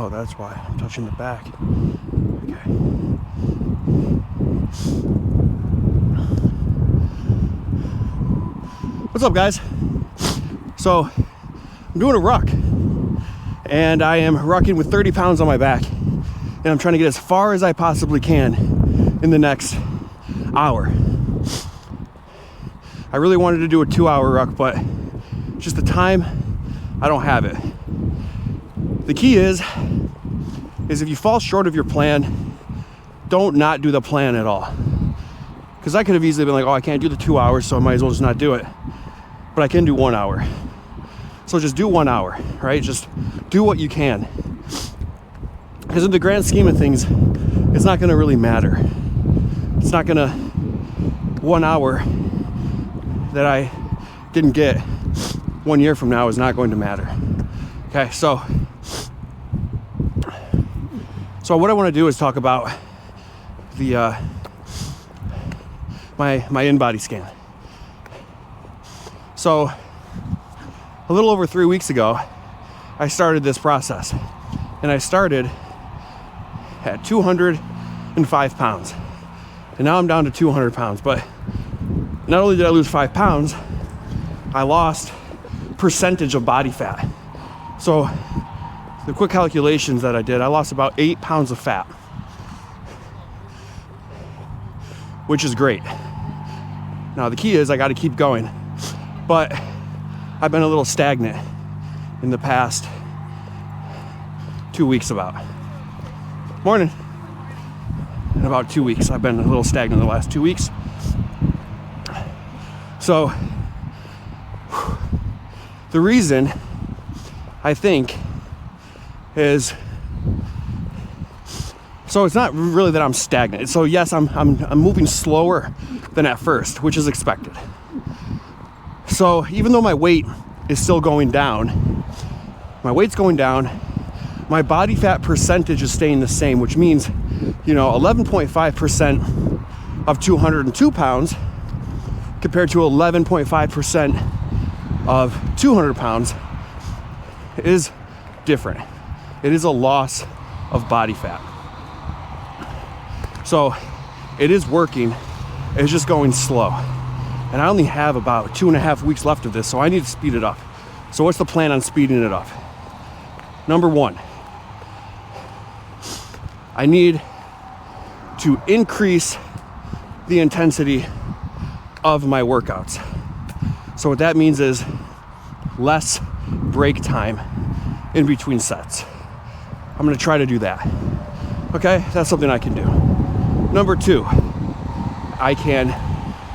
Oh, that's why I'm touching the back. Okay. What's up, guys? So I'm doing a ruck, and I am rucking with 30 pounds on my back, and I'm trying to get as far as I possibly can in the next hour. I really wanted to do a 2-hour ruck, but just the time, I don't have it. The key is if you fall short of your plan, don't not do the plan at all. Because I could have easily been like, oh, I can't do the 2 hours, so I might as well just not do it. But I can do 1 hour. So just do 1 hour, right? Just do what you can. Because in the grand scheme of things, it's not gonna really matter. It's not gonna, 1 hour that I didn't get 1 year from now is not going to matter. Okay, so what I want to do is talk about the my in-body scan. So a little over 3 weeks ago, I started this process, and I started at 205 pounds, and now I'm down to 200 pounds. But not only did I lose 5 pounds, I lost percentage of body fat. So the quick calculations that I did, I lost about 8 pounds of fat, which is great. Now the key is I got to keep going, but I've been a little stagnant in the past 2 weeks about. Morning. In about 2 weeks, I've been a little stagnant the last 2 weeks. So the reason, I think, is, so it's not really that I'm stagnant. So yes, I'm moving slower than at first, which is expected. So even though my weight is still going down, my weight's going down, my body fat percentage is staying the same, which means, 11.5% of 202 pounds compared to 11.5% of 200 pounds is different. It is a loss of body fat. So it is working, it's just going slow. And I only have about 2.5 weeks left of this, so I need to speed it up. So what's the plan on speeding it up? Number one, I need to increase the intensity of my workouts. So what that means is less break time in between sets. I'm gonna try to do that. Okay, that's something I can do. Number two, I can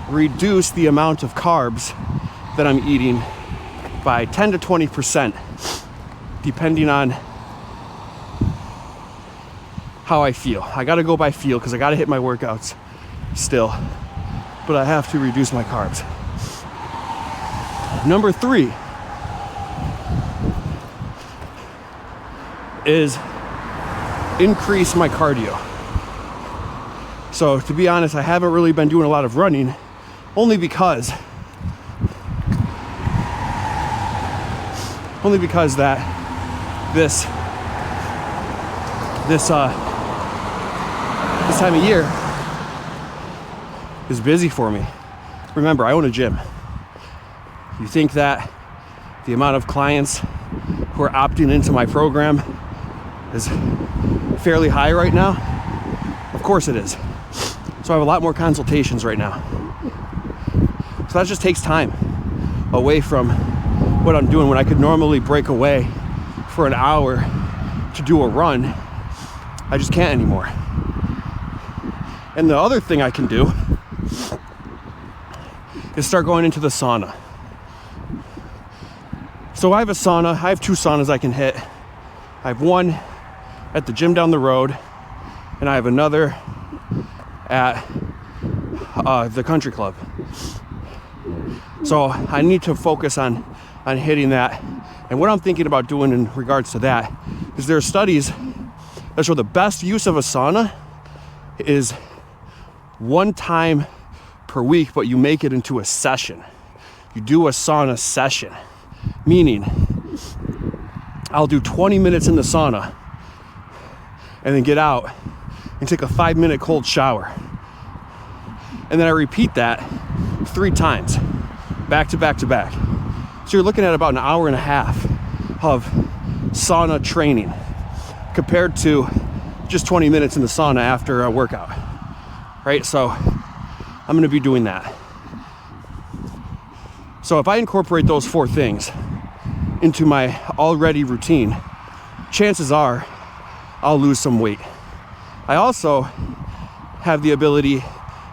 reduce the amount of carbs that I'm eating by 10 to 20%, depending on how I feel. I gotta go by feel because I gotta hit my workouts still, but I have to reduce my carbs. Number three is increase my cardio. So to be honest, I haven't really been doing a lot of running, only because that this time of year is busy for me. Remember, I own a gym. You think that the amount of clients who are opting into my program is fairly high right now? Of course it is. So I have a lot more consultations right now. So that just takes time away from what I'm doing. When I could normally break away for an hour to do a run, I just can't anymore. And the other thing I can do is start going into the sauna. So I have a sauna. I have 2 saunas I can hit. I have one at the gym down the road, and I have another at the country club. So I need to focus on hitting that. And what I'm thinking about doing in regards to that is there are studies that show the best use of a sauna is 1 time per week, but you make it into a session. You do a sauna session, meaning I'll do 20 minutes in the sauna and then get out and take a 5-minute cold shower. And then I repeat that 3 times, back to back to back. So you're looking at about an hour and a half of sauna training compared to just 20 minutes in the sauna after a workout, right? So I'm gonna be doing that. So if I incorporate those 4 things into my already routine, chances are I'll lose some weight. I also have the ability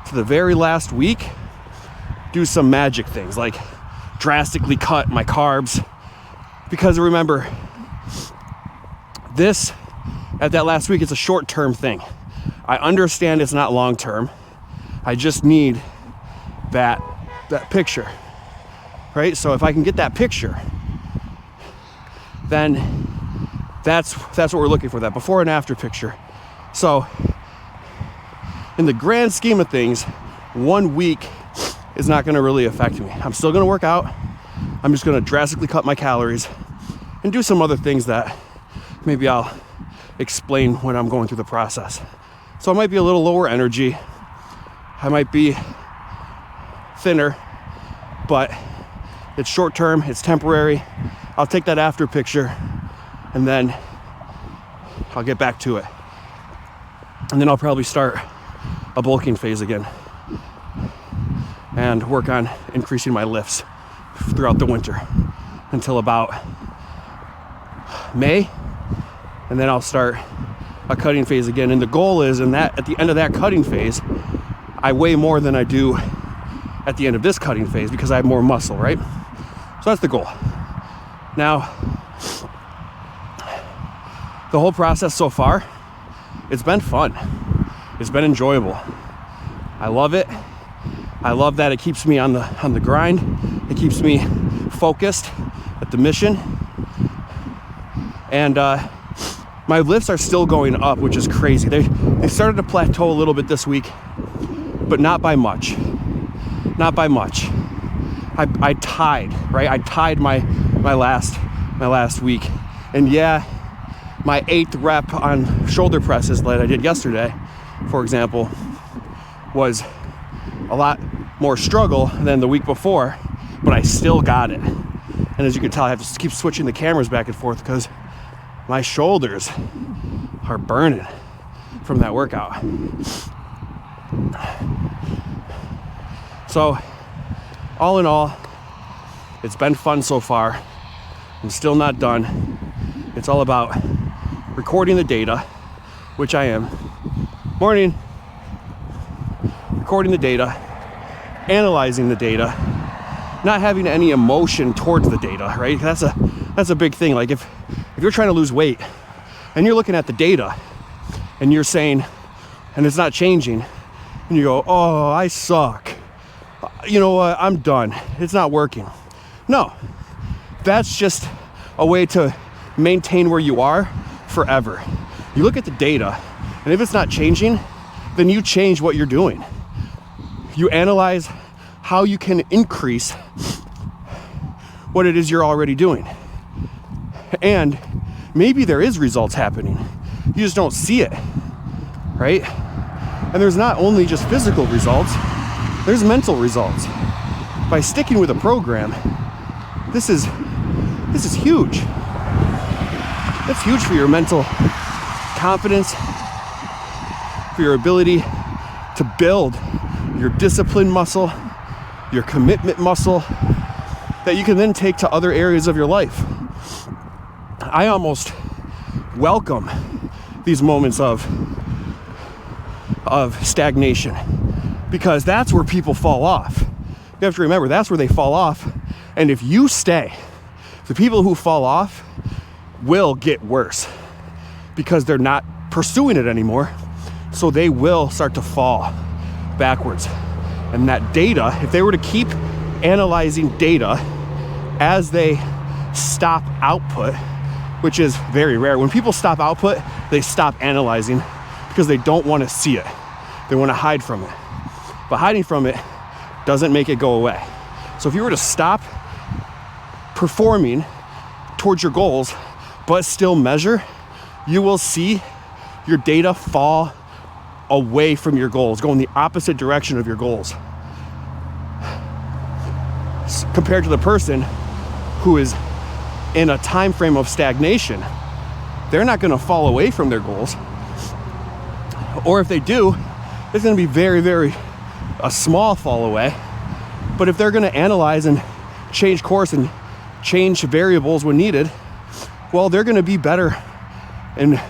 to the very last week do some magic things like drastically cut my carbs, because remember, this at that last week, it's a short-term thing. I understand it's not long-term. I just need that picture, right? So if I can get that picture, then that's what we're looking for, that before and after picture. So in the grand scheme of things, 1 week is not going to really affect me. I'm still going to work out. I'm just going to drastically cut my calories and do some other things that maybe I'll explain when I'm going through the process. So I might be a little lower energy. I might be thinner, but it's short term, it's temporary. I'll take that after picture and then I'll get back to it. And then I'll probably start a bulking phase again and work on increasing my lifts throughout the winter until about May. And then I'll start a cutting phase again. And the goal is at the end of that cutting phase, I weigh more than I do at the end of this cutting phase because I have more muscle, right? So that's the goal. Now, the whole process so far, it's been fun. It's been enjoyable. I love it. I love that it keeps me on the grind. It keeps me focused at the mission. And my lifts are still going up, which is crazy. They started to plateau a little bit this week, but not by much. Not by much. I tied, right? I tied my last week. And yeah, my 8th rep on shoulder presses that I did yesterday, for example, was a lot more struggle than the week before, but I still got it. And as you can tell, I have to keep switching the cameras back and forth because my shoulders are burning from that workout. So, all in all, it's been fun so far. I'm still not done. It's all about recording the data, which I am. Morning. Recording the data, analyzing the data, not having any emotion towards the data, right? That's a big thing. Like if you're trying to lose weight and you're looking at the data and you're saying, and it's not changing, and you go, oh, I suck. You know what? I'm done. It's not working. No, that's just a way to maintain where you are forever. You look at the data, and if it's not changing, then you change what you're doing. You analyze how you can increase what it is you're already doing. And maybe there is results happening. You just don't see it, right? And there's not only just physical results, there's mental results. By sticking with a program, this is huge. That's huge for your mental confidence, for your ability to build your discipline muscle, your commitment muscle, that you can then take to other areas of your life. I almost welcome these moments of stagnation, because that's where people fall off. You have to remember, that's where they fall off. And if you stay, the people who fall off will get worse because they're not pursuing it anymore. So they will start to fall backwards. And that data, if they were to keep analyzing data as they stop output, which is very rare. When people stop output, they stop analyzing because they don't want to see it. They want to hide from it. But hiding from it doesn't make it go away. So if you were to stop performing towards your goals, but still measure, you will see your data fall away from your goals, go in the opposite direction of your goals. Compared to the person who is in a time frame of stagnation, they're not going to fall away from their goals. Or if they do, it's going to be very, very a small fall away. But if they're going to analyze and change course and change variables when needed, well, they're going to be better in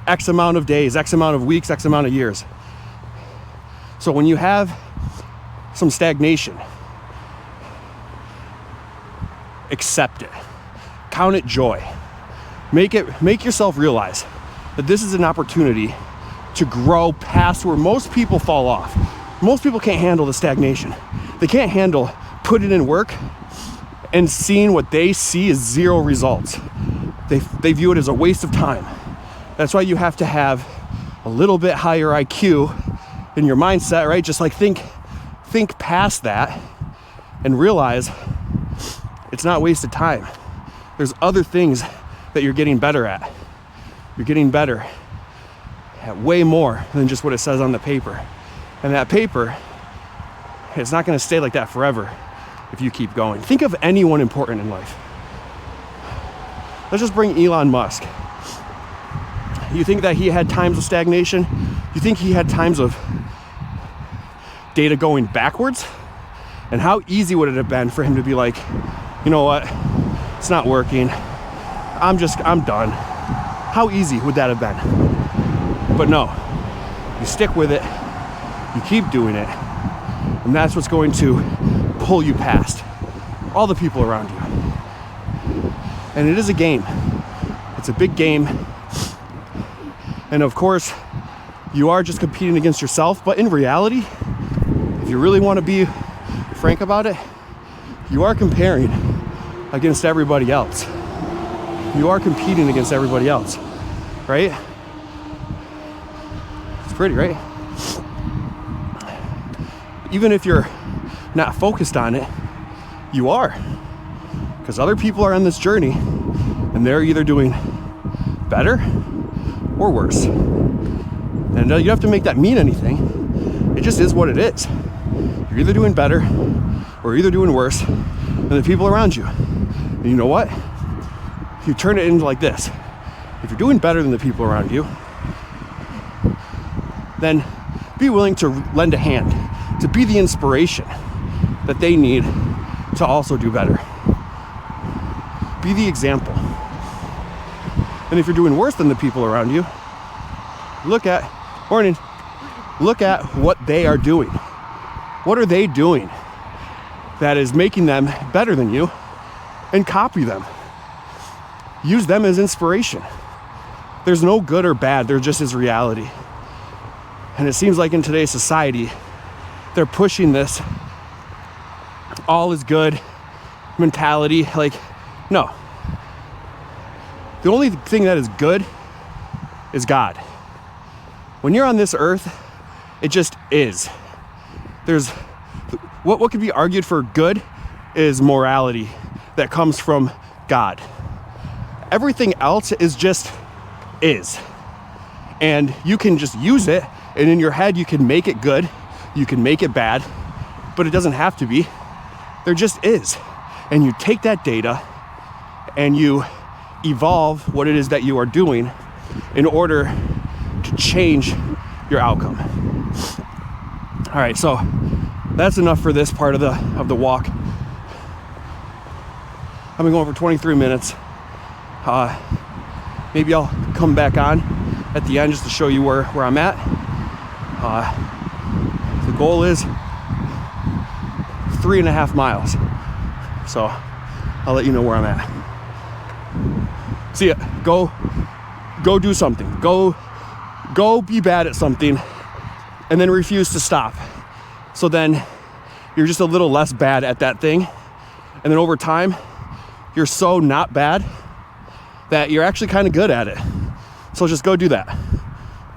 X amount of days, X amount of weeks, X amount of years. So when you have some stagnation, accept it. Count it joy. Make yourself realize that this is an opportunity to grow past where most people fall off. Most people can't handle the stagnation. They can't handle putting in work and seeing what they see as zero results. They view it as a waste of time. That's why you have to have a little bit higher IQ in your mindset, right? Just like think past that and realize it's not wasted time. There's other things that you're getting better at. You're getting better at way more than just what it says on the paper. And that paper, it's not going to stay like that forever if you keep going. Think of anyone important in life. Let's just bring Elon Musk. You think that he had times of stagnation? You think he had times of data going backwards? And how easy would it have been for him to be like, you know what, it's not working, I'm done. How easy would that have been? But no, you stick with it, you keep doing it, and that's what's going to pull you past all the people around you. And it is a game. It's a big game. And of course, you are just competing against yourself, but in reality, if you really want to be frank about it, you are comparing against everybody else. You are competing against everybody else, right? It's pretty, right? Even if you're not focused on it, you are. Because other people are on this journey and they're either doing better or worse. And you don't have to make that mean anything. It just is what it is. You're either doing better or you're either doing worse than the people around you. And you know what? You turn it into like this. If you're doing better than the people around you, then be willing to lend a hand, to be the inspiration that they need to also do better. Be the example. And if you're doing worse than the people around you, look at what they are doing. What are they doing that is making them better than you? And copy them. Use them as inspiration. There's no good or bad, there just is reality. And it seems like in today's society, they're pushing this all is good mentality. Like, no. The only thing that is good is God. When you're on this earth, it just is. There's what could be argued for good is morality that comes from God. Everything else is just is. And you can just use it, and in your head you can make it good, you can make it bad, but it doesn't have to be. There just is. And you take that data and you evolve what it is that you are doing in order to change your outcome. All right, so that's enough for this part of the walk. I've been going for 23 minutes. Maybe I'll come back on at the end just to show you where I'm at. The goal is 3.5 miles. So I'll let you know where I'm at. See ya. Go do something. Go be bad at something and then refuse to stop. So then you're just a little less bad at that thing. And then over time, you're so not bad that you're actually kind of good at it. So just go do that.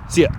See ya.